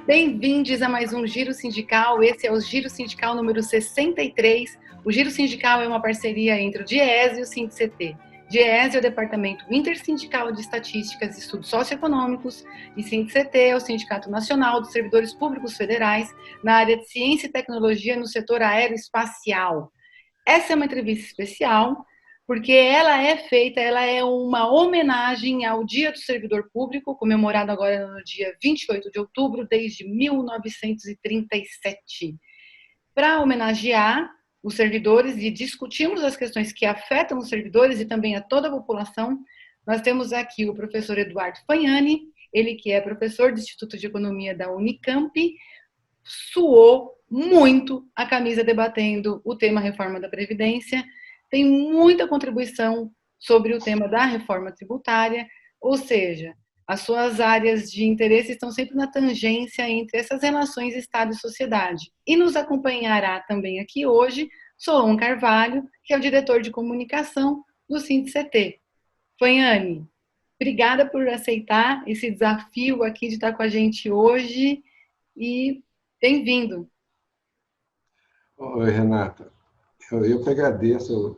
Bem-vindos a mais um Giro Sindical. Esse é o Giro Sindical número 63. O Giro Sindical é uma parceria entre o DIEESE e o SINDICT. DIEESE é o Departamento Intersindical de Estatísticas e Estudos Socioeconômicos e SINDICT é o Sindicato Nacional dos Servidores Públicos Federais na área de Ciência e Tecnologia no setor aeroespacial. Essa é uma entrevista especial porque ela é uma homenagem ao Dia do Servidor Público, comemorado agora no dia 28 de outubro, desde 1937. Para homenagear os servidores e discutirmos as questões que afetam os servidores e também a toda a população, nós temos aqui o professor Eduardo Fagnani, ele que é professor do Instituto de Economia da Unicamp, suou muito a camisa debatendo o tema reforma da Previdência, tem muita contribuição sobre o tema da reforma tributária, ou seja, as suas áreas de interesse estão sempre na tangência entre essas relações Estado e sociedade. E nos acompanhará também aqui hoje Solon Carvalho, que é o diretor de comunicação do SINDICT. Fagnani, obrigada por aceitar esse desafio aqui de estar com a gente hoje e bem-vindo. Oi, Renata. Eu que agradeço o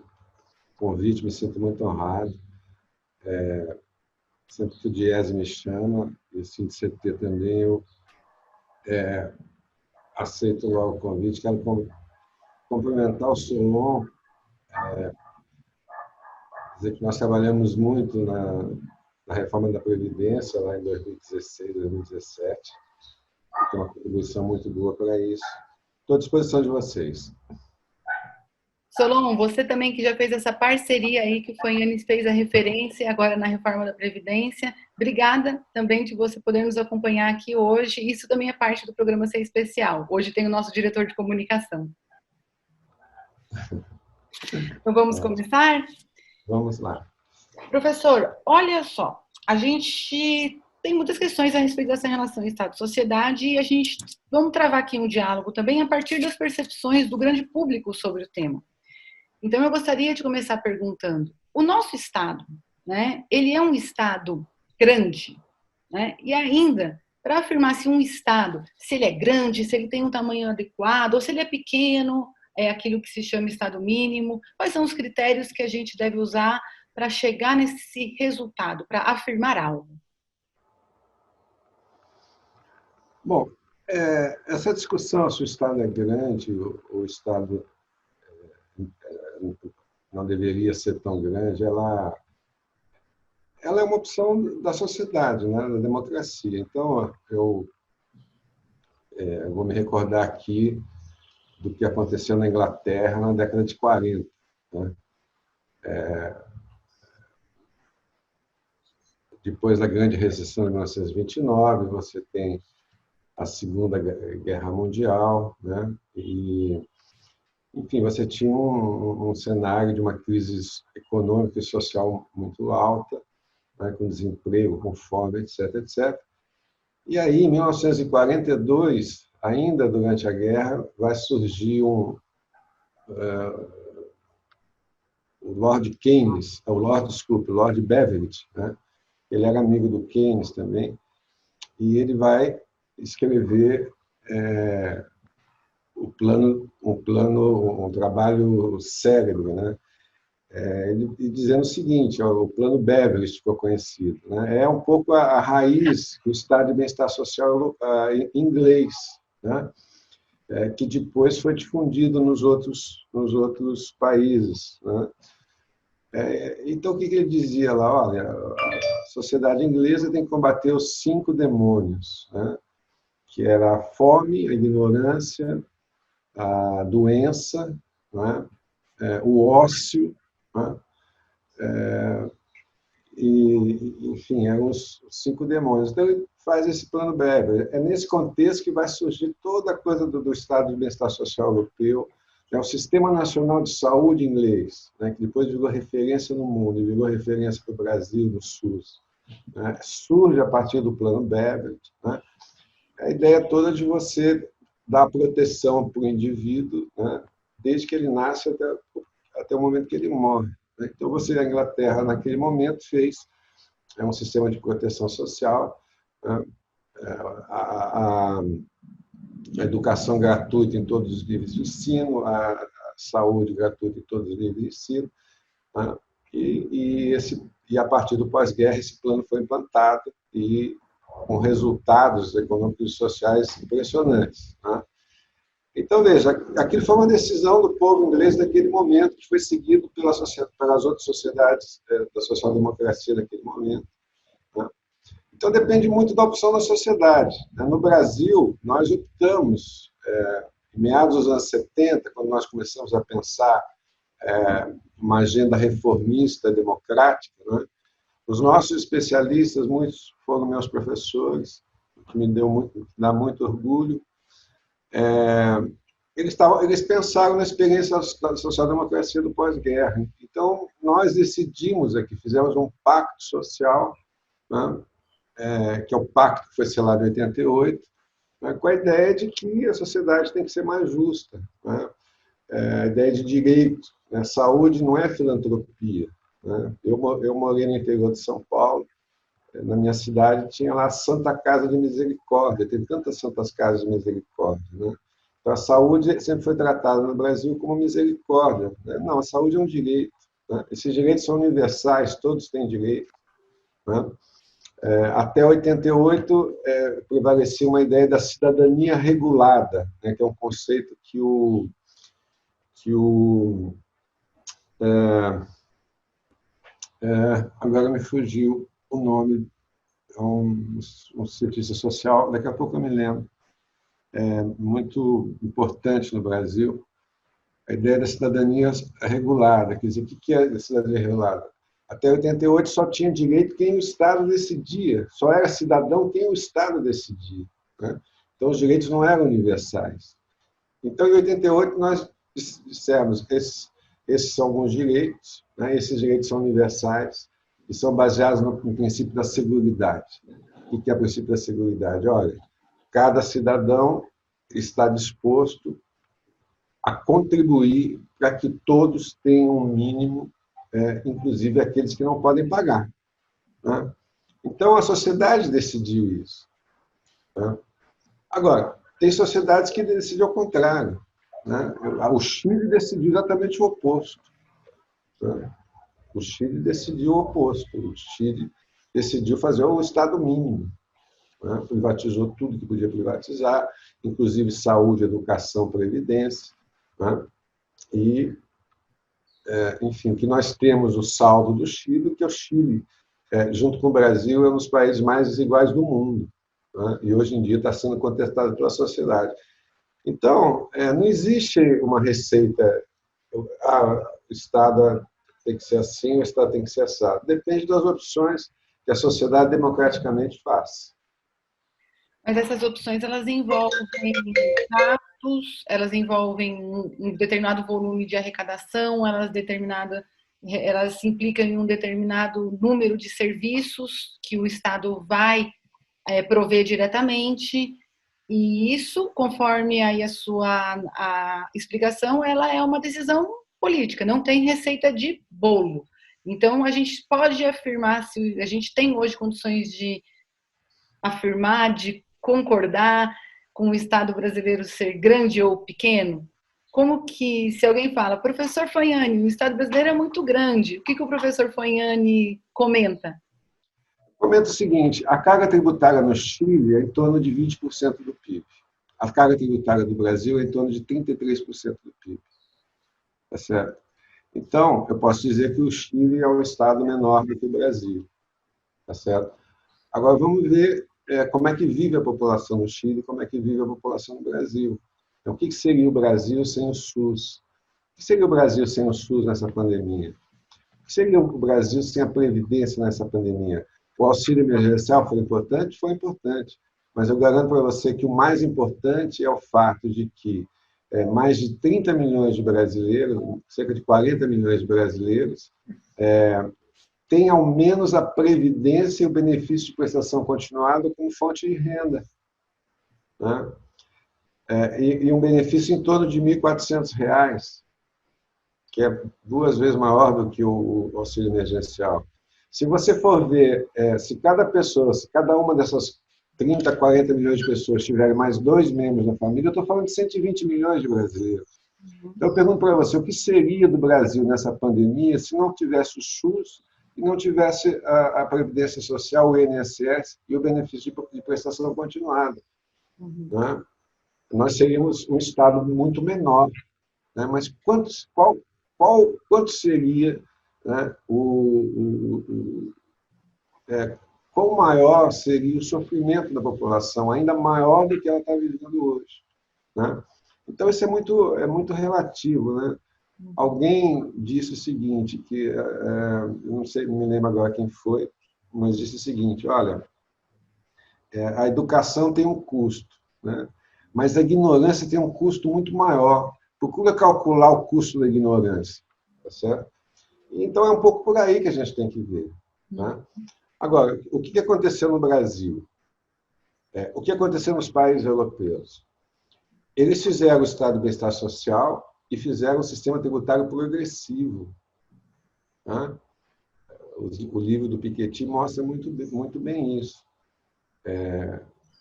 convite, me sinto muito honrado. Sempre que o DIEESE me chama, e o SINDICT também, eu aceito logo o convite. Quero cumprimentar o Solon, dizer que nós trabalhamos muito na reforma da Previdência, lá em 2016, 2017. Tem uma contribuição muito boa para isso. Estou à disposição de vocês. Solon, você também que já fez essa parceria aí, que o Fagnani fez a referência agora na reforma da Previdência. Obrigada também de você poder nos acompanhar aqui hoje. Isso também é parte do programa Ser Especial. Hoje tem o nosso diretor de comunicação. Então vamos começar? Vamos lá. Professor, olha só, a gente tem muitas questões a respeito dessa relação Estado-sociedade e vamos travar aqui um diálogo também a partir das percepções do grande público sobre o tema. Então, eu gostaria de começar perguntando, o nosso Estado, né, ele é um Estado grande, né, e ainda, para afirmar se um Estado, se ele é grande, se ele tem um tamanho adequado, ou se ele é pequeno, é aquilo que se chama Estado mínimo, quais são os critérios que a gente deve usar para chegar nesse resultado, para afirmar algo? Bom, essa discussão se o Estado é grande, o Estado não deveria ser tão grande, ela é uma opção da sociedade, né, da democracia. Então, eu vou me recordar aqui do que aconteceu na Inglaterra na década de 40. Né? Depois da Grande Recessão de 1929, você tem a Segunda Guerra Mundial, né? E, enfim, você tinha um cenário de uma crise econômica e social muito alta, né? Com desemprego, com fome, etc., etc. E aí, em 1942, ainda durante a guerra, vai surgir o Lord Keynes, o Lord Beveridge, né? Ele era amigo do Keynes também, e ele vai escrever um trabalho célebre, né? Ele dizendo o seguinte, o plano Beveridge ficou conhecido, né? É um pouco a raiz do estado de bem-estar social inglês, né? Que depois foi difundido nos outros países, né? Então, o que ele dizia lá? Olha, a sociedade inglesa tem que combater os 5 demônios, né? Que era a fome, a ignorância, a doença, né? O ócio, né? Enfim, eram os 5 demônios. Então, ele faz esse plano Beveridge. É nesse contexto que vai surgir toda a coisa do Estado de Bem-Estar Social Europeu, o Sistema Nacional de Saúde inglês, né, que depois virou referência no mundo, virou referência para o Brasil, no SUS. Né, surge a partir do plano Beveridge, né, a ideia toda de você dar proteção para o indivíduo, né, desde que ele nasce até o momento que ele morre. Né. Então, a Inglaterra, naquele momento, fez um sistema de proteção social, né, a educação gratuita em todos os níveis de ensino, a saúde gratuita em todos os níveis de ensino, né? E a partir do pós-guerra esse plano foi implantado e com resultados econômicos e sociais impressionantes, né? Então, veja, aquilo foi uma decisão do povo inglês naquele momento, que foi seguido pelas outras sociedades da social-democracia naquele momento, né? Então, depende muito da opção da sociedade, né? No Brasil, nós optamos, em meados dos anos 70, quando nós começamos a pensar uma agenda reformista, democrática, né? Os nossos especialistas, muitos foram meus professores, o que me dá muito orgulho. Eles pensaram na experiência da social-democracia do pós-guerra. Então, nós decidimos aqui, fizemos um pacto social, né? Que é o pacto que foi selado em 88, né? Com a ideia de que a sociedade tem que ser mais justa, né? A ideia de direito, né? Saúde não é filantropia, né? Eu morei no interior de São Paulo, na minha cidade tinha lá a Santa Casa de Misericórdia, tem tantas santas casas de misericórdia, né? Então, a saúde sempre foi tratada no Brasil como misericórdia, né? Não, a saúde é um direito, né? Esses direitos são universais, todos têm direito, né? Até 88, prevalecia uma ideia da cidadania regulada, né? Que é um conceito que agora me fugiu o nome, é um cientista social, daqui a pouco eu me lembro, muito importante no Brasil, a ideia da cidadania regulada. Quer dizer, o que é a cidadania regulada? Até 88 só tinha direito quem o Estado decidia, só era cidadão quem o Estado decidia, né? Então, os direitos não eram universais. Então, em 88, nós dissemos que esses são alguns direitos, né? Esses direitos são universais e são baseados no princípio da seguridade. O que é o princípio da seguridade? Olha, cada cidadão está disposto a contribuir para que todos tenham um mínimo, inclusive aqueles que não podem pagar, né? Então, a sociedade decidiu isso, né? Agora, tem sociedades que decidem ao contrário, né? O Chile decidiu exatamente o oposto, né? O Chile decidiu o oposto. O Chile decidiu fazer o Estado mínimo, né? Privatizou tudo que podia privatizar, inclusive saúde, educação, previdência, né? E, enfim, que nós temos o saldo do Chile, que é o Chile, junto com o Brasil, é um dos países mais desiguais do mundo, né? E hoje em dia está sendo contestado pela sociedade. Então, não existe uma receita, o Estado tem que ser assim, o Estado tem que ser assado. Depende das opções que a sociedade democraticamente faz. Mas essas opções, elas envolvem gastos, elas envolvem um determinado volume de arrecadação, elas se implicam em um determinado número de serviços que o Estado vai prover diretamente. E isso, conforme aí a explicação, ela é uma decisão política, não tem receita de bolo. Então, a gente pode afirmar, se a gente tem hoje condições de afirmar, de concordar com o Estado brasileiro ser grande ou pequeno? Como que, se alguém fala, professor Fanhani, o Estado brasileiro é muito grande, o que o professor Fanhani comenta? Comenta o seguinte: a carga tributária no Chile é em torno de 20% do PIB. A carga tributária do Brasil é em torno de 33% do PIB. Tá certo? Então, eu posso dizer que o Chile é um estado menor do que o Brasil. Tá certo? Agora, vamos ver como é que vive a população no Chile, como é que vive a população no Brasil. Então, o que seria o Brasil sem o SUS? O que seria o Brasil sem o SUS nessa pandemia? O que seria o Brasil sem a Previdência nessa pandemia? O auxílio emergencial foi importante? Foi importante. Mas eu garanto para você que o mais importante é o fato de que mais de 30 milhões de brasileiros, cerca de 40 milhões de brasileiros, tem ao menos a previdência e o benefício de prestação continuada como fonte de renda, né? E um benefício em torno de R$ 1.400, que é 2 vezes maior do que o auxílio emergencial. Se você for ver, se cada pessoa, se cada uma dessas 30, 40 milhões de pessoas tiverem mais 2 membros na família, eu estou falando de 120 milhões de brasileiros. Então, eu pergunto para você, o que seria do Brasil nessa pandemia se não tivesse o SUS e não tivesse a Previdência Social, o INSS e o benefício de prestação continuada? Né? Nós seríamos um Estado muito menor. Né? Mas quanto seria, né, quão maior seria o sofrimento da população, ainda maior do que ela está vivendo hoje? Né? Então, isso é muito relativo. Né? Alguém disse o seguinte, que não sei, não me lembro agora quem foi, mas disse o seguinte: olha, a educação tem um custo, né? Mas a ignorância tem um custo muito maior. Procura calcular o custo da ignorância, tá certo? Então, é um pouco por aí que a gente tem que ver. Né? Agora, o que aconteceu no Brasil? O que aconteceu nos países europeus? Eles fizeram o Estado de Bem-Estar Social e fizeram um sistema tributário progressivo. Né? O livro do Piketty mostra muito bem isso.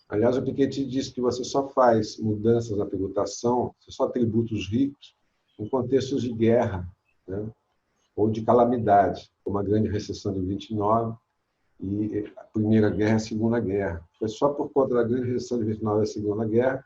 Aliás, o Piketty diz que você só faz mudanças na tributação, você só tributa os ricos em contextos de guerra, né? Ou de calamidade, como a grande recessão de 29 e a Primeira Guerra e a Segunda Guerra. Foi só por conta da grande recessão de 29 e a Segunda Guerra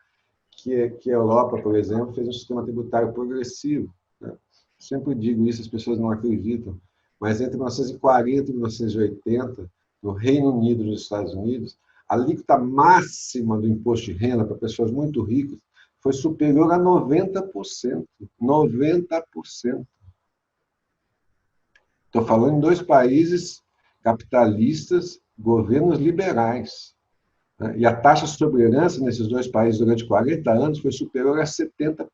que a Europa, por exemplo, fez um sistema tributário progressivo. Né? Sempre digo isso, as pessoas não acreditam, mas entre 1940 e 1980, no Reino Unido e nos Estados Unidos, a alíquota máxima do imposto de renda para pessoas muito ricas foi superior a 90%. 90%. Estou falando em 2 países capitalistas, governos liberais. Né? E a taxa sobre herança nesses 2 países durante 40 anos foi superior a 70%.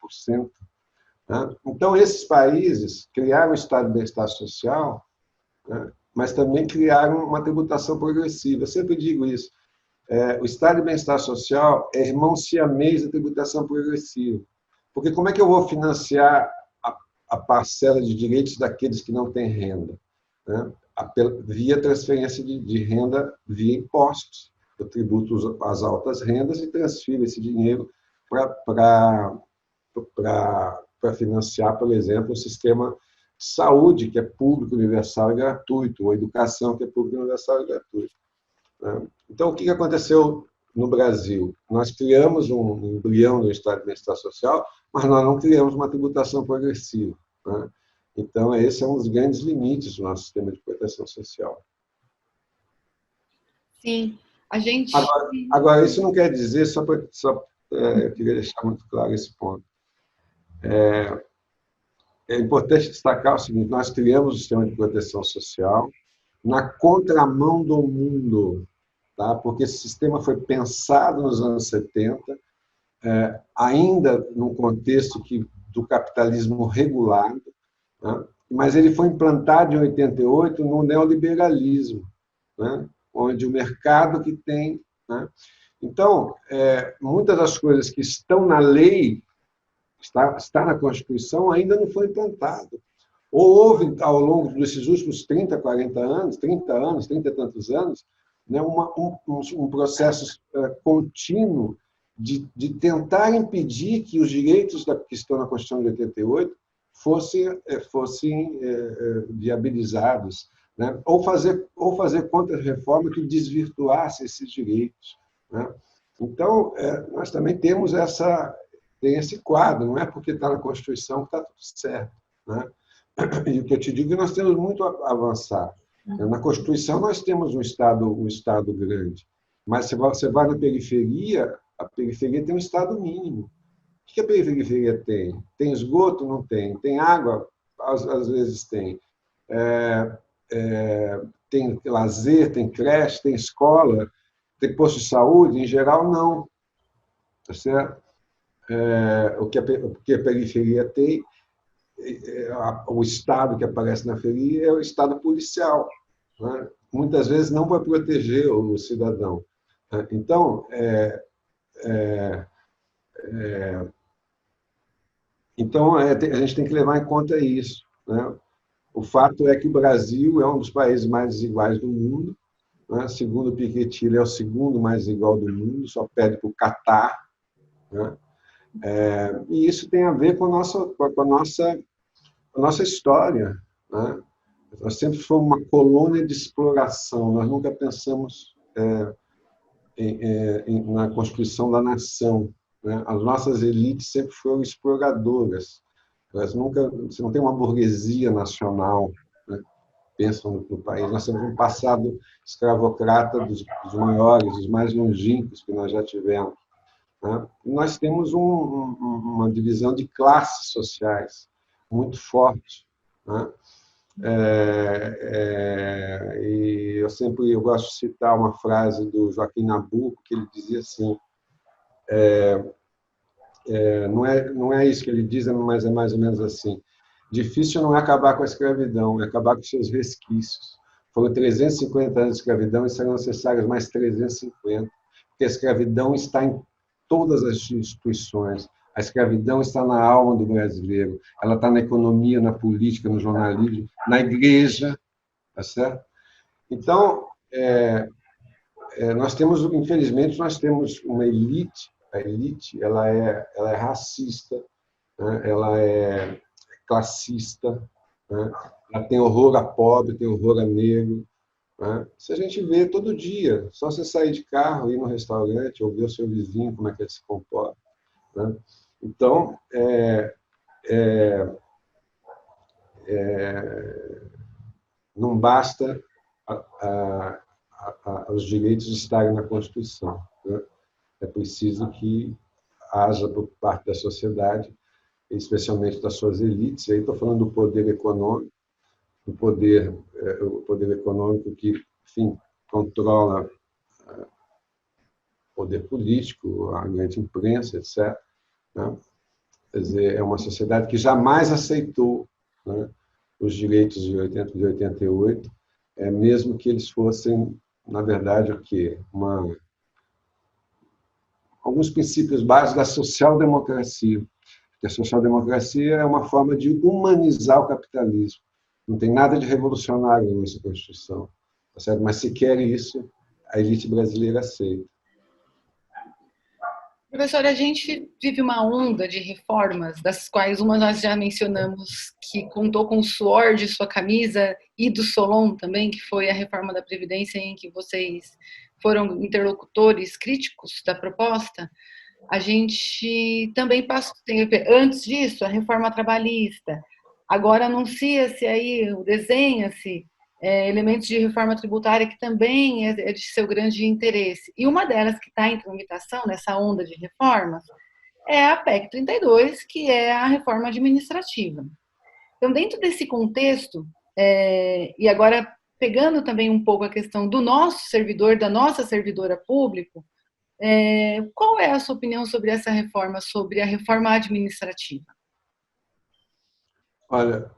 Né? Então, esses países criaram o Estado de Bem-Estar Social, né? Mas também criaram uma tributação progressiva. Eu sempre digo isso. O Estado de Bem-Estar Social é irmão siamês da tributação progressiva. Porque como é que eu vou financiar a parcela de direitos daqueles que não têm renda? Né? Via transferência de renda via impostos. Eu tributo as altas rendas e transfiro esse dinheiro para financiar, por exemplo, o sistema de saúde, que é público, universal e gratuito, ou a educação, que é pública, universal e gratuita. Então, o que aconteceu no Brasil? Nós criamos um embrião do Estado de Bem-Estar Social, mas nós não criamos uma tributação progressiva. Né? Então, esse é um dos grandes limites do nosso sistema de proteção social. Sim, a gente... Agora isso não quer dizer, eu queria deixar muito claro esse ponto. É importante destacar o seguinte: nós criamos o sistema de proteção social na contramão do mundo, tá? Porque esse sistema foi pensado nos anos 70, ainda num contexto do capitalismo regulado, né? Mas ele foi implantado em 88 no neoliberalismo, né? Onde o mercado que tem... Né? Então, muitas das coisas que estão na lei, está na Constituição, ainda não foi implantado. Ou houve, ao longo desses últimos 30, 40 anos, 30 anos, 30 e tantos anos, né, um processo contínuo de tentar impedir que os direitos que estão na Constituição de 88 fossem viabilizados, né? Ou fazer contra-reforma que desvirtuasse esses direitos. Né? Então, nós também temos esse quadro, não é porque está na Constituição que está tudo certo. Né? E o que eu te digo é que nós temos muito a avançar. Na Constituição nós temos um Estado grande, mas você vai na periferia, a periferia tem um Estado mínimo. O que a periferia tem? Tem esgoto? Não tem. Tem água? Às vezes tem. Tem lazer, tem creche, tem escola, tem posto de saúde? Em geral, não. Tá certo? O que a periferia tem, o Estado que aparece na periferia é o Estado policial, né? Muitas vezes não para proteger o cidadão. Então, a gente tem que levar em conta isso. Né? O fato é que o Brasil é um dos países mais desiguais do mundo, né? Segundo o Piketty, ele é o segundo mais igual do mundo, só perde para o Catar, né? E isso tem a ver com a nossa história, né? Nós sempre fomos uma colônia de exploração, nós nunca pensamos na constituição da nação, né? As nossas elites sempre foram exploradoras, elas nunca, você não tem uma burguesia nacional, né? Pensam no país. Nós temos um passado escravocrata dos maiores, dos mais longínquos que nós já tivemos, né? Nós temos uma divisão de classes sociais muito forte, né? E eu gosto de citar uma frase do Joaquim Nabuco, que ele dizia assim, não é isso que ele diz, mas é mais ou menos assim: difícil não é acabar com a escravidão, é acabar com seus resquícios. Foram 350 anos de escravidão e serão necessários mais 350, porque a escravidão está em todas as instituições. A escravidão está na alma do brasileiro, ela está na economia, na política, no jornalismo, na igreja, tá certo? Então, infelizmente, nós temos uma elite. A elite, ela é racista, né? Ela é classista, né? Ela tem horror a pobre, tem horror a negro, né? Isso a gente vê todo dia, só você sair de carro, ir no restaurante, ou ver o seu vizinho, como é que ele se comporta, né? Então, não basta os direitos estarem na Constituição, né? É preciso que haja, por parte da sociedade, especialmente das suas elites, aí estou falando do poder econômico, o poder econômico que, enfim, controla o poder político, a grande imprensa, etc., né? Quer dizer, é uma sociedade que jamais aceitou, né, os direitos de 88, mesmo que eles fossem, na verdade, o quê? Alguns princípios básicos da social-democracia. Porque a social-democracia é uma forma de humanizar o capitalismo. Não tem nada de revolucionário na nossa Constituição, tá certo? Mas se quer isso, a elite brasileira aceita. Professor, a gente vive uma onda de reformas, das quais uma nós já mencionamos, que contou com o suor de sua camisa e do Solon também, que foi a reforma da Previdência, em que vocês foram interlocutores críticos da proposta. A gente também passou, antes disso, a reforma trabalhista. Agora anuncia-se aí, desenha-se elementos de reforma tributária que também é de seu grande interesse. E uma delas que está em tramitação, nessa onda de reformas, é a PEC 32, que é a reforma administrativa. Então, dentro desse contexto, e agora pegando também um pouco a questão do nosso servidor, da nossa servidora pública, qual é a sua opinião sobre essa reforma, sobre a reforma administrativa? Olha,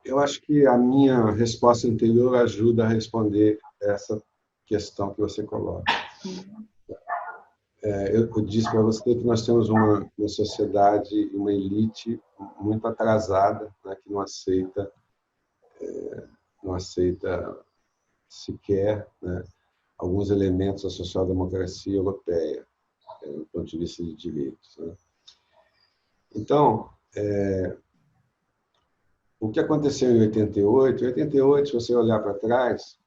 eu acho que a minha resposta anterior ajuda a responder essa questão que você coloca. Eu disse para você que nós temos uma sociedade, uma elite muito atrasada, né, que não aceita sequer, né, alguns elementos da social-democracia europeia, do ponto de vista de direitos, né? Então, o que aconteceu em 88? Em 88, se você olhar para trás,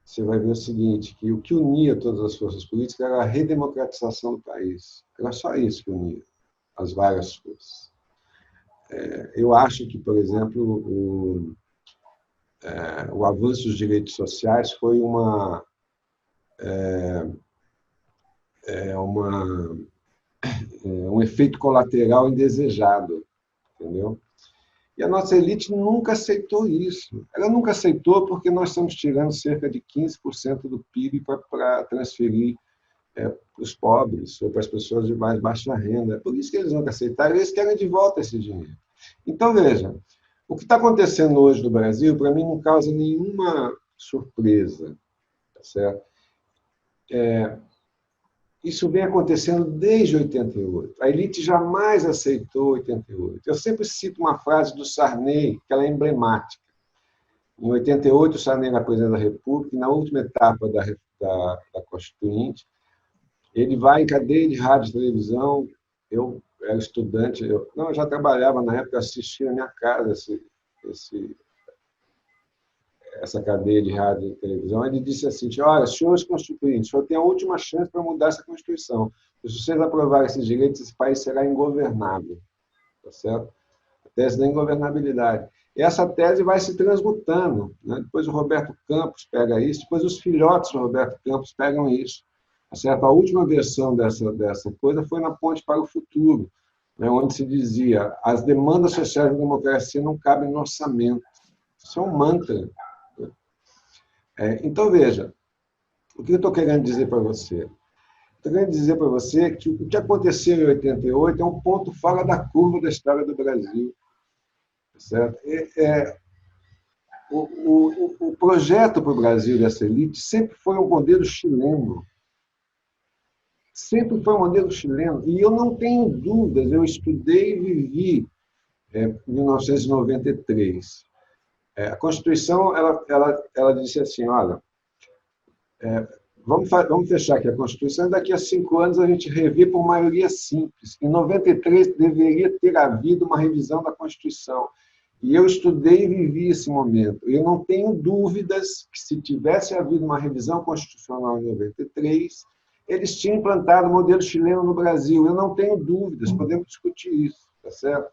você vai ver o seguinte, que o que unia todas as forças políticas era a redemocratização do país. Era só isso que unia as várias forças. Eu acho que, por exemplo, o avanço dos direitos sociais foi um efeito colateral indesejado, entendeu? E a nossa elite nunca aceitou isso. Ela nunca aceitou porque nós estamos tirando cerca de 15% do PIB para transferir para os pobres ou para as pessoas de mais baixa renda. É por isso que eles nunca aceitaram, eles querem de volta esse dinheiro. Então, veja, o que está acontecendo hoje no Brasil, para mim, não causa nenhuma surpresa, tá certo? Isso vem acontecendo desde 88. A elite jamais aceitou 88. Eu sempre cito uma frase do Sarney, que ela é emblemática. Em 88, o Sarney era presidente da República, e na última etapa da Constituinte, ele vai em cadeia de rádio e televisão. Eu era estudante, eu já trabalhava na época, assistia na minha casa essa cadeia de rádio e televisão. Ele disse assim: olha, senhores constituintes, o senhor tem a última chance para mudar essa Constituição. Se vocês aprovarem esses direitos, esse país será ingovernável. Tá certo? A tese da ingovernabilidade. E essa tese vai se transmutando, né? Depois o Roberto Campos pega isso, depois os filhotes do Roberto Campos pegam isso. Tá certo? A última versão dessa coisa foi na Ponte para o Futuro, né? Onde se dizia: as demandas sociais da democracia não cabem no orçamento. Isso é um mantra. Então, veja, o que eu estou querendo dizer para você? Estou querendo dizer para você que o que aconteceu em 88 é um ponto fora da curva da história do Brasil. Certo? O projeto para o Brasil dessa elite sempre foi um modelo chileno. Sempre foi um modelo chileno. E eu não tenho dúvidas, eu estudei e vivi em 1993. A Constituição, ela disse assim: olha, vamos fechar aqui a Constituição, e daqui a 5 anos a gente revê por maioria simples. Em 93 deveria ter havido uma revisão da Constituição. E eu estudei e vivi esse momento. Eu não tenho dúvidas que, se tivesse havido uma revisão constitucional em 93, eles tinham implantado o modelo chileno no Brasil. Eu não tenho dúvidas, podemos discutir isso, tá certo?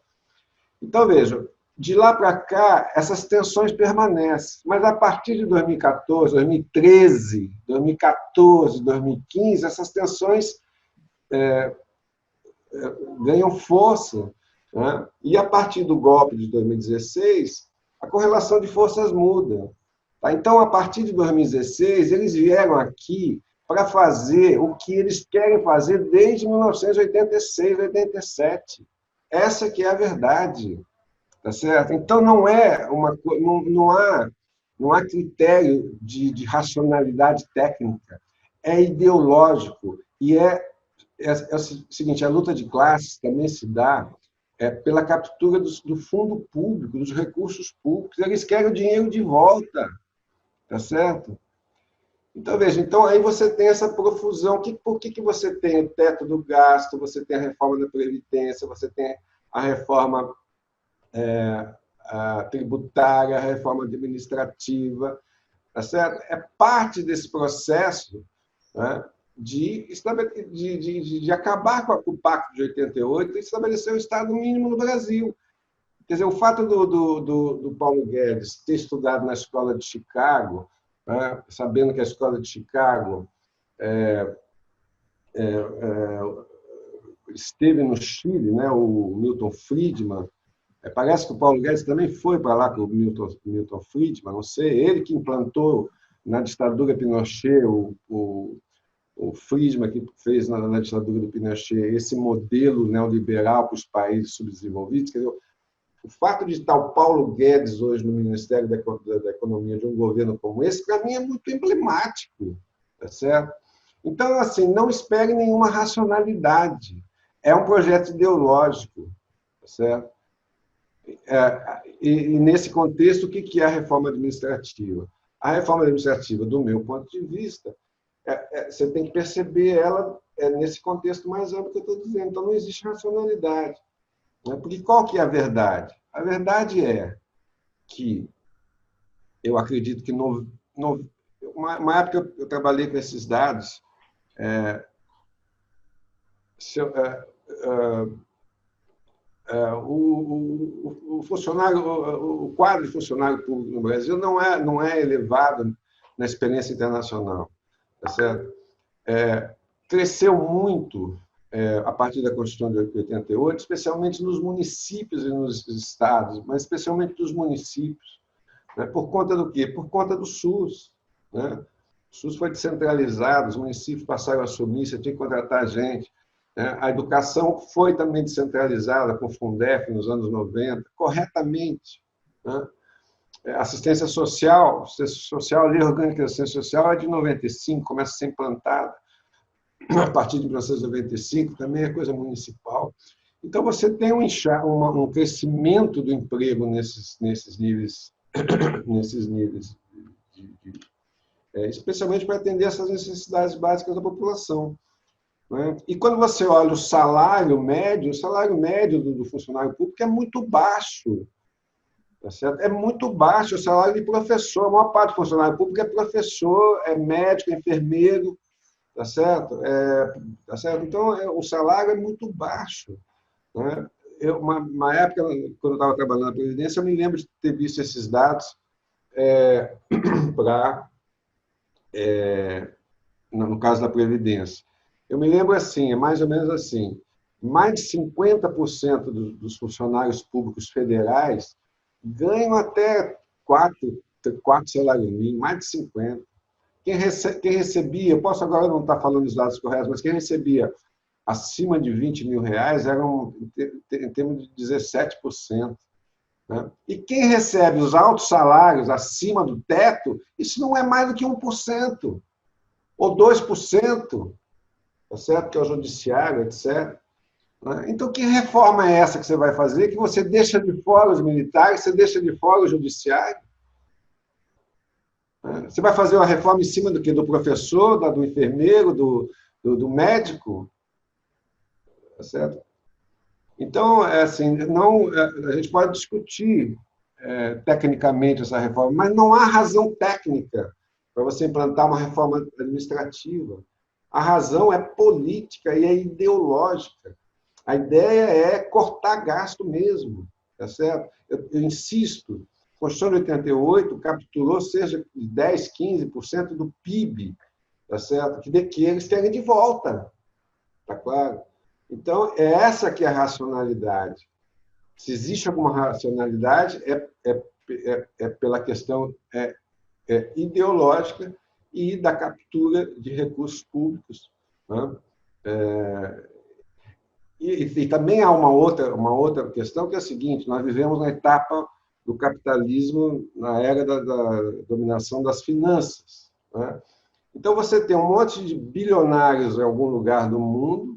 Então, veja, de lá para cá, essas tensões permanecem. Mas, a partir de 2014, 2013, 2014, 2015, essas tensões ganham força, né? E, a partir do golpe de 2016, a correlação de forças muda. Tá? Então, a partir de 2016, eles vieram aqui para fazer o que eles querem fazer desde 1986, 87. Essa que é a verdade. Tá certo? Então, não há critério de racionalidade técnica, é ideológico. E é o seguinte: a luta de classes também se dá pela captura do fundo público, dos recursos públicos. Eles querem o dinheiro de volta. Tá certo? Então, veja, aí você tem essa profusão. Por que você tem o teto do gasto, você tem a reforma da Previdência, você tem a reforma a tributária, a reforma administrativa, tá certo? É parte desse processo, né, de acabar com o Pacto de 88 e estabelecer o Estado mínimo no Brasil. Quer dizer, o fato do Paulo Guedes ter estudado na Escola de Chicago, né, sabendo que a Escola de Chicago esteve no Chile, né, o Milton Friedman. Parece que o Paulo Guedes também foi para lá com o Milton Friedman, não sei, ele que implantou na ditadura Pinochet, o Friedman que fez na ditadura do Pinochet esse modelo neoliberal para os países subdesenvolvidos. Quer dizer, o fato de estar o Paulo Guedes hoje no Ministério da Economia de um governo como esse, para mim, é muito emblemático, tá certo? Então, assim, não espere nenhuma racionalidade. É um projeto ideológico, tá certo? E nesse contexto, o que é a reforma administrativa? A reforma administrativa, do meu ponto de vista, você tem que perceber ela nesse contexto mais amplo que eu estou dizendo. Então, não existe racionalidade. Né? Porque qual que é a verdade? A verdade é que eu acredito que uma época eu trabalhei com esses dados. O quadro de funcionário público no Brasil não é elevado na experiência internacional, tá certo? Cresceu muito a partir da Constituição de 88, especialmente nos municípios e nos estados, mas especialmente nos municípios. Né? Por conta do quê? Por conta do SUS. Né? O SUS foi descentralizado, os municípios passaram a assumir, você tinha que contratar gente. A educação foi também descentralizada com o Fundef nos anos 90, corretamente. Né? Assistência social, a Lei Orgânica de Assistência Social é de 95, começa a ser implantada. A partir de 1995, também é coisa municipal. Então, você tem um crescimento do emprego nesses níveis nesses níveis, especialmente para atender essas necessidades básicas da população. Né? E quando você olha o salário médio do funcionário público é muito baixo. Tá certo? É muito baixo o salário de professor. A maior parte do funcionário público é professor, é médico, é enfermeiro. Tá certo? Tá certo? Então, o salário é muito baixo. Né? Uma época, quando eu estava trabalhando na Previdência, eu me lembro de ter visto esses dados no caso da Previdência. Eu me lembro assim, é mais ou menos assim, mais de 50% dos funcionários públicos federais ganham até quatro salários mínimos, mais de 50%. Quem recebia, eu posso agora não estar falando os dados corretos, mas quem recebia acima de R$ 20.000 eram em termos de 17%. Né? E quem recebe os altos salários acima do teto, isso não é mais do que 1%, ou 2%, tá certo? Que é o judiciário, etc. Então, que reforma é essa que você vai fazer, que você deixa de fora os militares, você deixa de fora o judiciário? Você vai fazer uma reforma em cima do quê? Do professor, do enfermeiro, do médico? Tá certo? Então, assim, não, a gente pode discutir tecnicamente essa reforma, mas não há razão técnica para você implantar uma reforma administrativa. A razão é política e é ideológica. A ideia é cortar gasto mesmo, tá certo? Eu insisto, a Constituição de 88 capturou cerca de 10, 15% do PIB, tá certo? Que eles querem de volta, tá claro? Então, é essa que é a racionalidade. Se existe alguma racionalidade, é pela questão ideológica e da captura de recursos públicos. Né? E também há uma outra questão, que é a seguinte: nós vivemos na etapa do capitalismo, na era da dominação das finanças. Né? Então, você tem um monte de bilionários em algum lugar do mundo,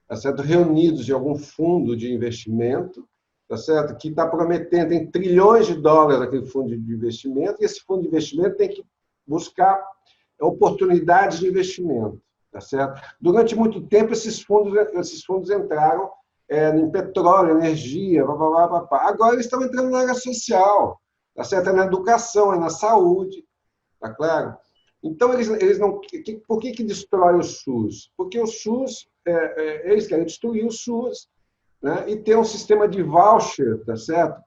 tá certo? Reunidos em algum fundo de investimento, tá certo? Que está prometendo, tem trilhões de dólares aquele fundo de investimento, e esse fundo de investimento tem que buscar oportunidades de investimento. Tá certo? Durante muito tempo, esses fundos entraram em petróleo, energia, agora eles estão entrando na área social, tá certo? É na educação, é na saúde, tá claro? Então, eles não. Por que destrói o SUS? Porque o SUS, eles querem destruir o SUS, né? E ter um sistema de voucher, tá certo?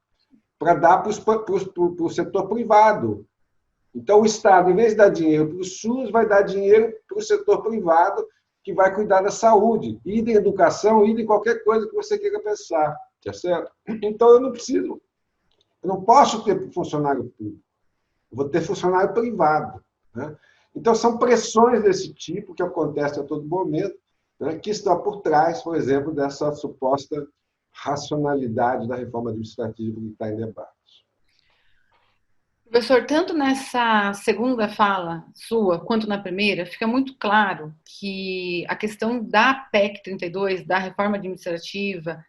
Para dar para o setor privado. Então, o Estado, em vez de dar dinheiro para o SUS, vai dar dinheiro para o setor privado, que vai cuidar da saúde, e da educação, e de qualquer coisa que você queira pensar, tá certo? Então, eu não posso ter funcionário público, eu vou ter funcionário privado. Né? Então, são pressões desse tipo que acontecem a todo momento, né, que estão por trás, por exemplo, dessa suposta racionalidade da reforma administrativa que está em debate. Professor, tanto nessa segunda fala sua quanto na primeira, fica muito claro que a questão da PEC 32, da reforma administrativa,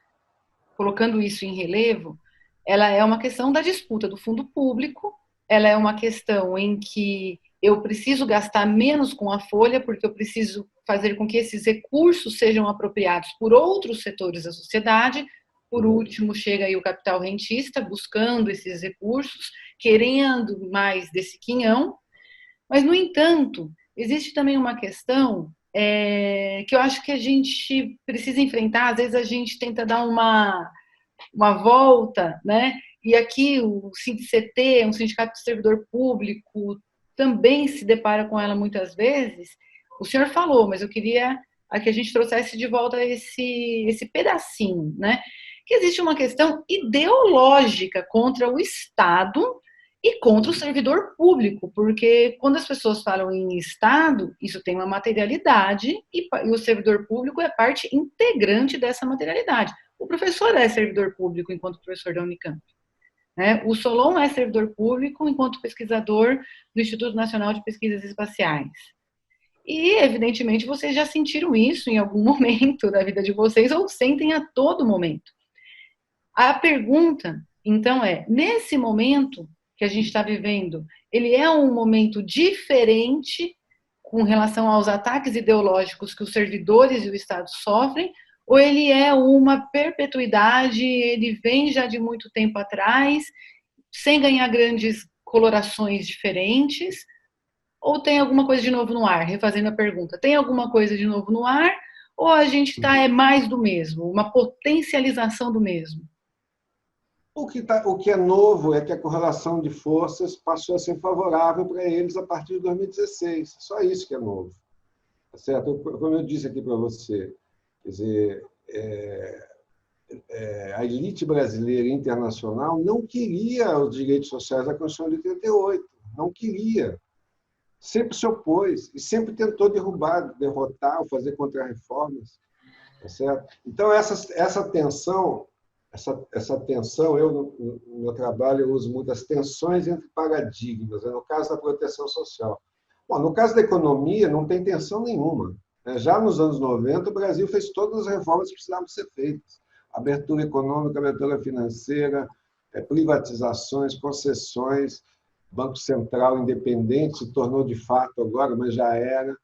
colocando isso em relevo, ela é uma questão da disputa do fundo público, ela é uma questão em que eu preciso gastar menos com a folha, porque eu preciso fazer com que esses recursos sejam apropriados por outros setores da sociedade. Por último, chega aí o capital rentista, buscando esses recursos, querendo mais desse quinhão. Mas, no entanto, existe também uma questão que eu acho que a gente precisa enfrentar. Às vezes a gente tenta dar uma volta, né? E aqui o SINDIC-CT, um sindicato de servidor público, também se depara com ela muitas vezes. O senhor falou, mas eu queria que a gente trouxesse de volta esse pedacinho, né? Que existe uma questão ideológica contra o Estado e contra o servidor público, porque quando as pessoas falam em Estado, isso tem uma materialidade e o servidor público é parte integrante dessa materialidade. O professor é servidor público enquanto professor da Unicamp. Né? O Solon é servidor público enquanto pesquisador do Instituto Nacional de Pesquisas Espaciais. E, evidentemente, vocês já sentiram isso em algum momento da vida de vocês ou sentem a todo momento. A pergunta, então, nesse momento, que a gente está vivendo, ele é um momento diferente com relação aos ataques ideológicos que os servidores e o Estado sofrem, ou ele é uma perpetuidade, ele vem já de muito tempo atrás, sem ganhar grandes colorações diferentes, ou tem alguma coisa de novo no ar? Refazendo a pergunta, tem alguma coisa de novo no ar, ou a gente é mais do mesmo, uma potencialização do mesmo? O que é novo é que a correlação de forças passou a ser favorável para eles a partir de 2016. Só isso que é novo. Tá certo? Como eu disse aqui para você, quer dizer, a elite brasileira e internacional não queria os direitos sociais da Constituição de 88, não queria. Sempre se opôs e sempre tentou derrotar ou fazer contra-reformas. Tá certo? Então, essa tensão, eu, no meu trabalho, eu uso muito as tensões entre paradigmas, no caso da proteção social. Bom, no caso da economia, não tem tensão nenhuma. Já nos anos 90, o Brasil fez todas as reformas que precisavam ser feitas. Abertura econômica, abertura financeira, privatizações, concessões, Banco Central independente se tornou de fato agora, mas já era.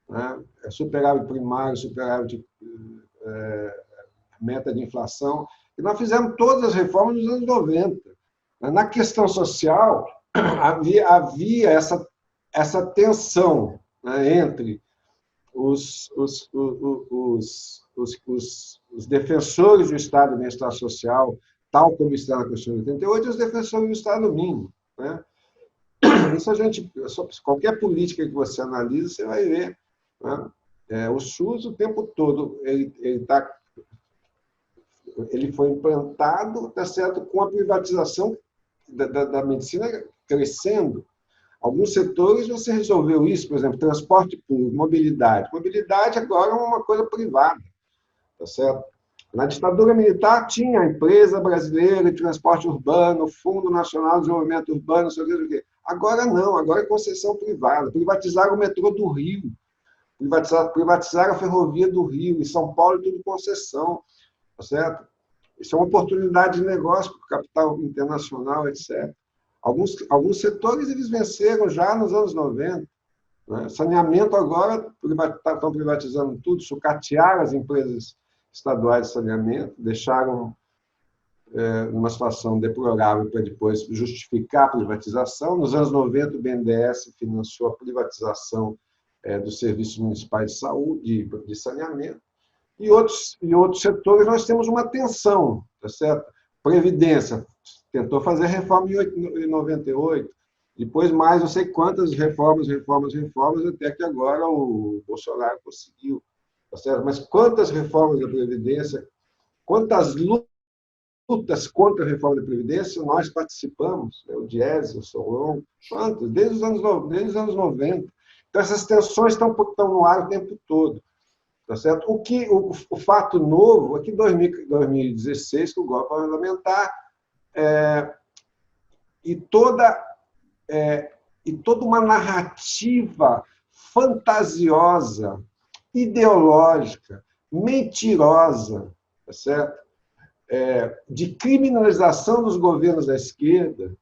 Né? Superávit primário, superávit meta de inflação. E nós fizemos todas as reformas nos anos 90. Na questão social, havia essa tensão, né, entre os defensores do Estado de bem-estar social, tal como está na Constituição de 88, e os defensores do Estado mínimo. Né? Isso qualquer política que você analisa, você vai ver. Né? O SUS, o tempo todo, ele foi implantado, tá certo, com a privatização da medicina crescendo. Alguns setores você resolveu isso, por exemplo, transporte público, mobilidade. Mobilidade agora é uma coisa privada, tá certo? Na ditadura militar tinha a Empresa Brasileira de Transporte Urbano, Fundo Nacional de Desenvolvimento Urbano, não sei o quê. Agora não, agora é concessão privada. Privatizaram o metrô do Rio, privatizaram a ferrovia do Rio, em São Paulo tudo concessão, tá certo? Isso é uma oportunidade de negócio para o capital internacional, etc. Alguns setores eles venceram já nos anos 90. Né? Saneamento agora, estão privatizando tudo, sucatearam as empresas estaduais de saneamento, deixaram numa situação deplorável para depois justificar a privatização. Nos anos 90, o BNDES financiou a privatização dos serviços municipais de saúde, de saneamento. E outros setores nós temos uma tensão, tá certo? Previdência, tentou fazer reforma em 98, depois mais não sei quantas reformas, até que agora o Bolsonaro conseguiu, tá certo? Mas quantas reformas da Previdência, quantas lutas contra a reforma da Previdência nós participamos, né? O Diese, o Solon, quantas? Desde os anos 90. Então, essas tensões estão no ar o tempo todo. Tá certo? O fato novo é que em 2016, que o golpe parlamentar, e toda uma narrativa fantasiosa, ideológica, mentirosa, tá certo? De criminalização dos governos da esquerda,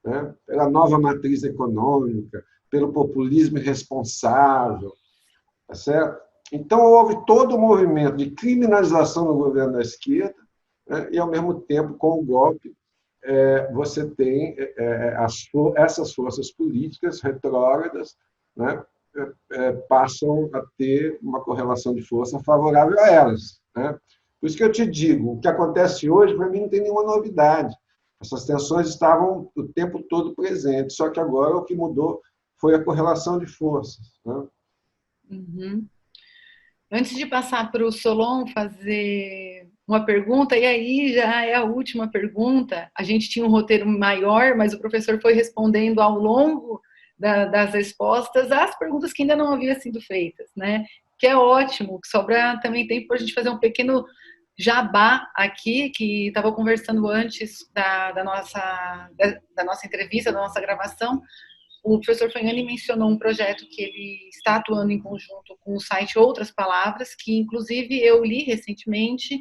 né? Pela nova matriz econômica, pelo populismo irresponsável, tá certo? Então, houve todo um movimento de criminalização do governo da esquerda, né? E, ao mesmo tempo, com o golpe, você tem essas forças políticas retrógradas, né? Passam a ter uma correlação de força favorável a elas. Né? Por isso que eu te digo, o que acontece hoje, para mim, não tem nenhuma novidade. Essas tensões estavam o tempo todo presentes, só que agora o que mudou foi a correlação de forças. Né? Uhum. Antes de passar para o Solon fazer uma pergunta, e aí já é a última pergunta, a gente tinha um roteiro maior, mas o professor foi respondendo ao longo das respostas às perguntas que ainda não haviam sido feitas, né? Que é ótimo, que sobra também tempo para a gente fazer um pequeno jabá aqui, que estava conversando antes da nossa entrevista, da nossa gravação. O professor Fanhani mencionou um projeto que ele está atuando em conjunto com o site Outras Palavras, que inclusive eu li recentemente,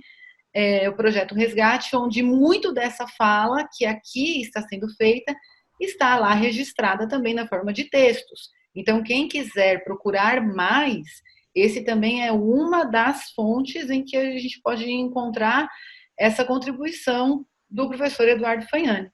o projeto Resgate, onde muito dessa fala que aqui está sendo feita está lá registrada também na forma de textos. Então, quem quiser procurar mais, esse também é uma das fontes em que a gente pode encontrar essa contribuição do professor Eduardo Fagnani.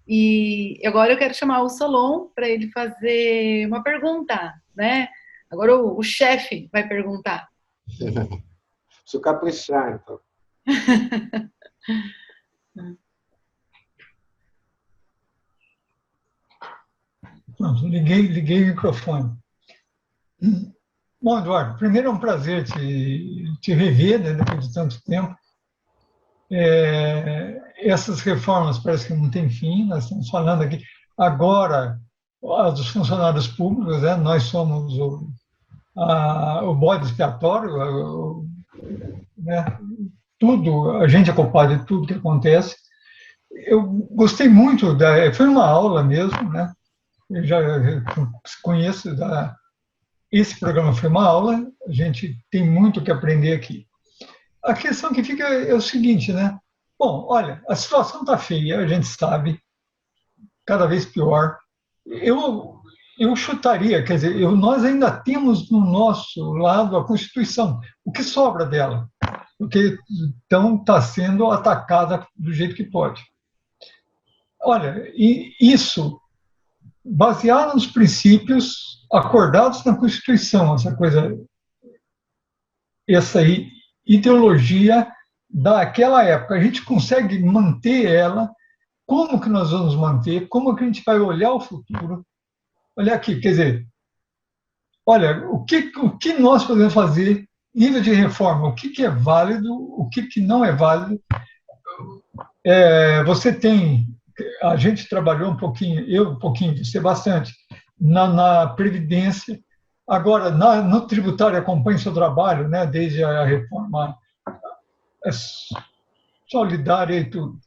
E agora eu quero chamar o Solon para ele fazer uma pergunta, né? Agora o chefe vai perguntar. Preciso caprichar, então. Pronto, liguei o microfone. Bom, Eduardo, primeiro é um prazer te rever, né, depois de tanto tempo. Essas reformas parece que não têm fim, nós estamos falando aqui agora dos funcionários públicos, né, nós somos o bode expiatório, né, tudo, a gente é culpado de tudo que acontece. Eu gostei muito, foi uma aula mesmo, né, eu já conheço, esse programa foi uma aula, a gente tem muito o que aprender aqui. A questão que fica é o seguinte, né? Bom, olha, a situação está feia, a gente sabe, cada vez pior. Eu chutaria, quer dizer, nós ainda temos no nosso lado a Constituição, o que sobra dela, porque então está sendo atacada do jeito que pode. Olha, e isso baseado nos princípios acordados na Constituição, essa ideologia daquela época. A gente consegue manter ela. Como que nós vamos manter? Como que a gente vai olhar o futuro? Olha aqui, quer dizer, olha, o que nós podemos fazer, nível de reforma, o que é válido, o que não é válido. Você tem, a gente trabalhou um pouquinho, eu um pouquinho, você bastante, na Previdência. Agora, no tributário, acompanha o seu trabalho, né, desde a reforma solidária e tudo.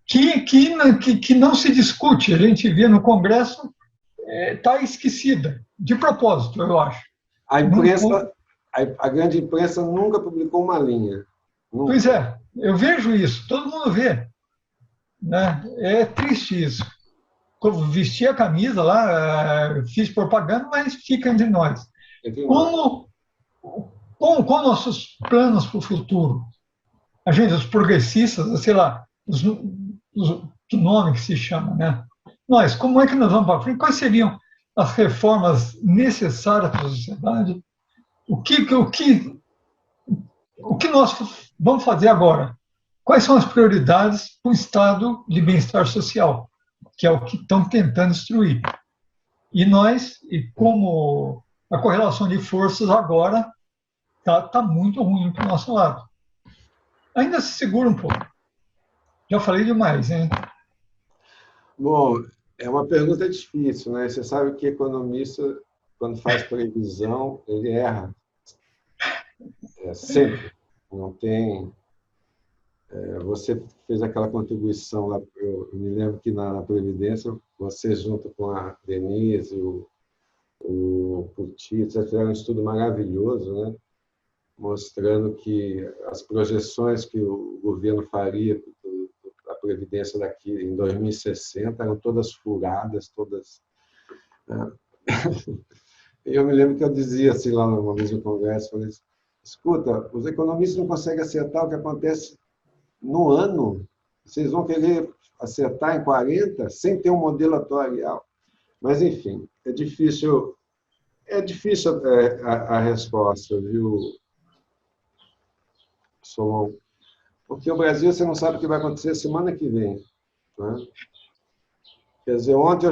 Que não se discute, a gente vê no Congresso, está esquecida, de propósito, eu acho. A imprensa, a grande imprensa nunca publicou uma linha. Nunca. Pois é, eu vejo isso, todo mundo vê. Né? É triste isso. Vesti a camisa lá, fiz propaganda, mas fica entre nós. Como nossos planos para o futuro? A gente, os progressistas, sei lá, o nome que se chama, né? Nós, como é que nós vamos para frente? Quais seriam as reformas necessárias para a sociedade? O que nós vamos fazer agora? Quais são as prioridades para o estado de bem-estar social, que é o que estão tentando destruir? E nós, como a correlação de forças agora está muito ruim para o nosso lado. Ainda se segura um pouco. Já falei demais, hein? Bom, é uma pergunta difícil, né? Você sabe que economista, quando faz previsão, ele erra. Sempre. Não tem... Você fez aquela contribuição lá, eu me lembro que na Previdência, você junto com a Denise, o Pucci, vocês fizeram um estudo maravilhoso, né? Mostrando que as projeções que o governo faria da Previdência daqui em 2060 eram todas furadas, todas... Eu me lembro que eu dizia assim lá uma vez no Congresso, falei, escuta, os economistas não conseguem acertar o que acontece no ano, vocês vão querer acertar em 40 sem ter um modelo atuarial. Mas, enfim, é difícil a resposta, viu, Solon? Porque o Brasil, você não sabe o que vai acontecer semana que vem. Né? Quer dizer, ontem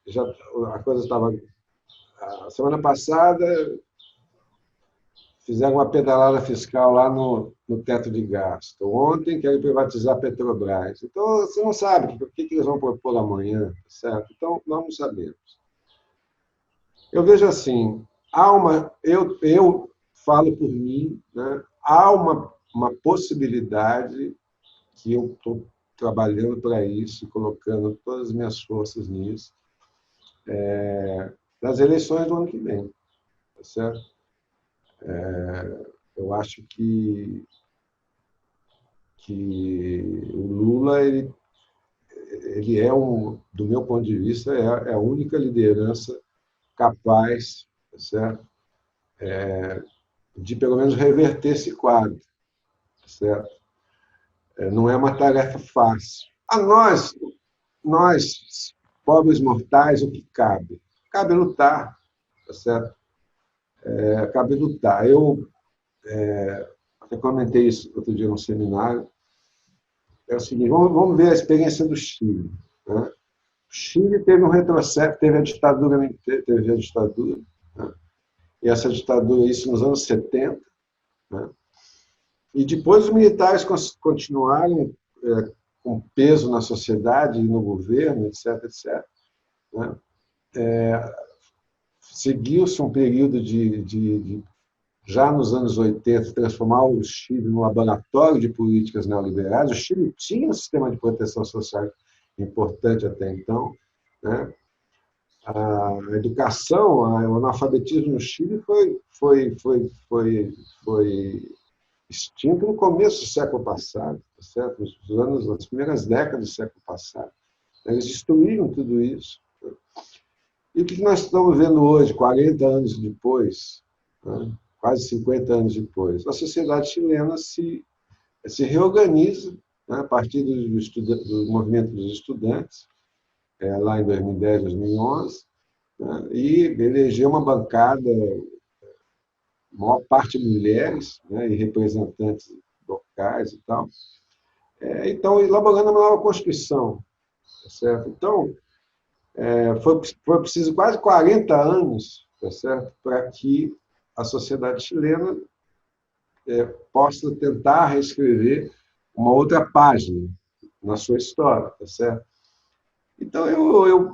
já a coisa estava... A semana passada fizeram uma pedalada fiscal lá no teto de gasto. Ontem querem privatizar a Petrobras. Então, você não sabe o que eles vão propor amanhã, certo? Então, nós não sabemos. Eu vejo assim, eu falo por mim, né? Há uma possibilidade que eu estou trabalhando para isso, colocando todas as minhas forças nisso, das eleições do ano que vem, tá certo? Eu acho que o Lula ele do meu ponto de vista, é a única liderança capaz, tá certo? De pelo menos reverter esse quadro, tá certo? Não é uma tarefa fácil. A nós, pobres mortais, o que cabe? Cabe lutar, tá certo? Cabe lutar. Eu até comentei isso outro dia num seminário. É o seguinte, vamos ver a experiência do Chile. Né? O Chile teve um retrocesso, teve a ditadura, né? E essa ditadura, isso nos anos 70, né? E depois os militares continuaram com peso na sociedade e no governo, etc., etc., né? Seguiu-se um período já nos anos 80, transformar o Chile num laboratório de políticas neoliberais. O Chile tinha um sistema de proteção social importante até então, né? A educação, o analfabetismo no Chile foi extinto no começo do século passado, tá certo? Nas primeiras décadas do século passado. Eles destruíram tudo isso. E o que nós estamos vendo hoje, 40 anos depois, né? Quase 50 anos depois? A sociedade chilena se reorganiza, né? A partir do movimento dos estudantes, lá em 2010, 2011, né? E elegeu uma bancada, maior parte mulheres, né? E representantes locais e tal. Então, elaborando uma nova Constituição, tá certo? Então, foi preciso quase 40 anos, tá certo? Para que a sociedade chilena possa tentar reescrever uma outra página na sua história, tá certo? Então,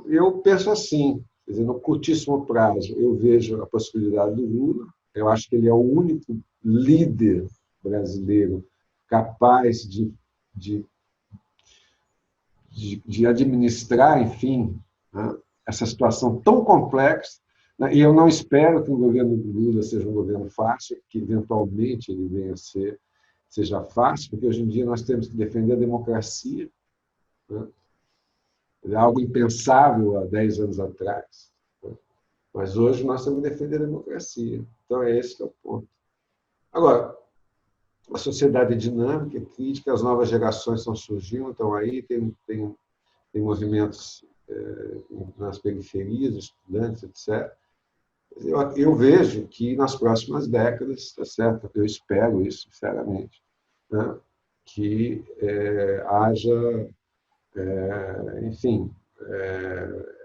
eu penso assim, quer dizer, no curtíssimo prazo, eu vejo a possibilidade do Lula, eu acho que ele é o único líder brasileiro capaz de administrar, enfim, né, essa situação tão complexa, né, e eu não espero que o governo do Lula seja um governo fácil, que eventualmente ele venha a seja fácil, porque hoje em dia nós temos que defender a democracia, né? É algo impensável há 10 anos atrás, né? Mas hoje nós temos que defender a democracia. Então é esse que é o ponto. Agora, a sociedade é dinâmica, é crítica, as novas gerações estão surgindo, estão aí, tem movimentos nas periferias, estudantes, etc. Eu vejo que nas próximas décadas, está certo? Eu espero isso, sinceramente, né? Que haja, enfim,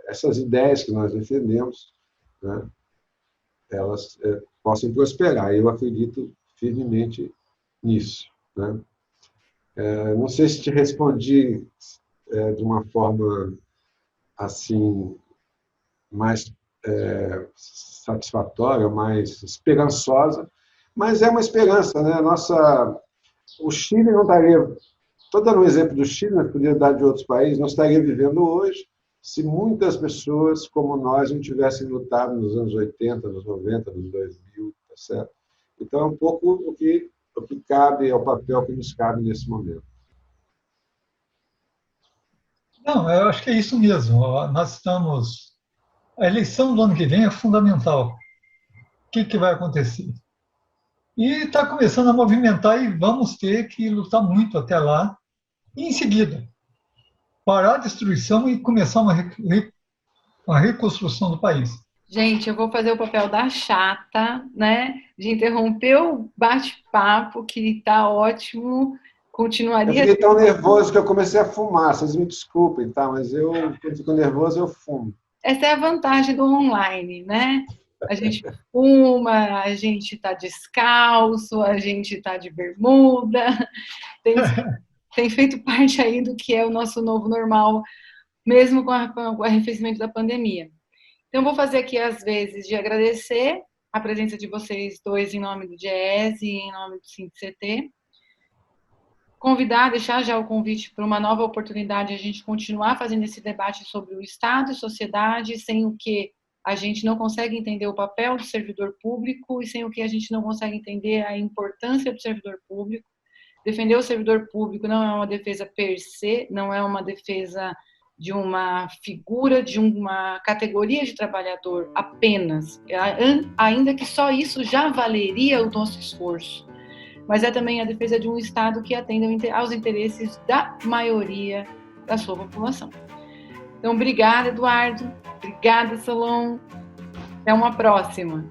essas ideias que nós defendemos, né? Elas possam prosperar. Eu acredito firmemente nisso, né? Não sei se te respondi de uma forma assim mais satisfatória, mais esperançosa, mas é uma esperança, né? O Chile não estaria, estou dando um exemplo do Chile, mas poderia dar de outros países, não estaria vivendo hoje se muitas pessoas como nós não tivessem lutado nos anos 80, nos 90, nos 2000, tá certo? Então é um pouco o que cabe, é o papel que nos cabe nesse momento. Não, eu acho que é isso mesmo. Nós estamos. A eleição do ano que vem é fundamental. O que vai acontecer? E está começando a movimentar e vamos ter que lutar muito até lá. E em seguida, parar a destruição e começar uma reconstrução do país. Gente, eu vou fazer o papel da chata, né? De interromper o bate-papo, que está ótimo. Eu Continuaria. fiquei tão nervoso que eu comecei a fumar. Vocês me desculpem, tá? Mas quando fico nervoso, eu fumo. Essa é a vantagem do online, né? A gente fuma, a gente está descalço, a gente está de bermuda, tem feito parte aí do que é o nosso novo normal, mesmo com o arrefecimento da pandemia. Então, vou fazer aqui as vezes de agradecer a presença de vocês dois em nome do GES e em nome do SINCT. Convidar, deixar já o convite para uma nova oportunidade, a gente continuar fazendo esse debate sobre o Estado e sociedade, sem o que a gente não consegue entender o papel do servidor público e sem o que a gente não consegue entender a importância do servidor público. Defender o servidor público não é uma defesa per se, não é uma defesa de uma figura, de uma categoria de trabalhador apenas, ainda que só isso já valeria o nosso esforço. Mas é também a defesa de um Estado que atenda aos interesses da maioria da sua população. Então, obrigada, Eduardo. Obrigada, Solon. Até uma próxima.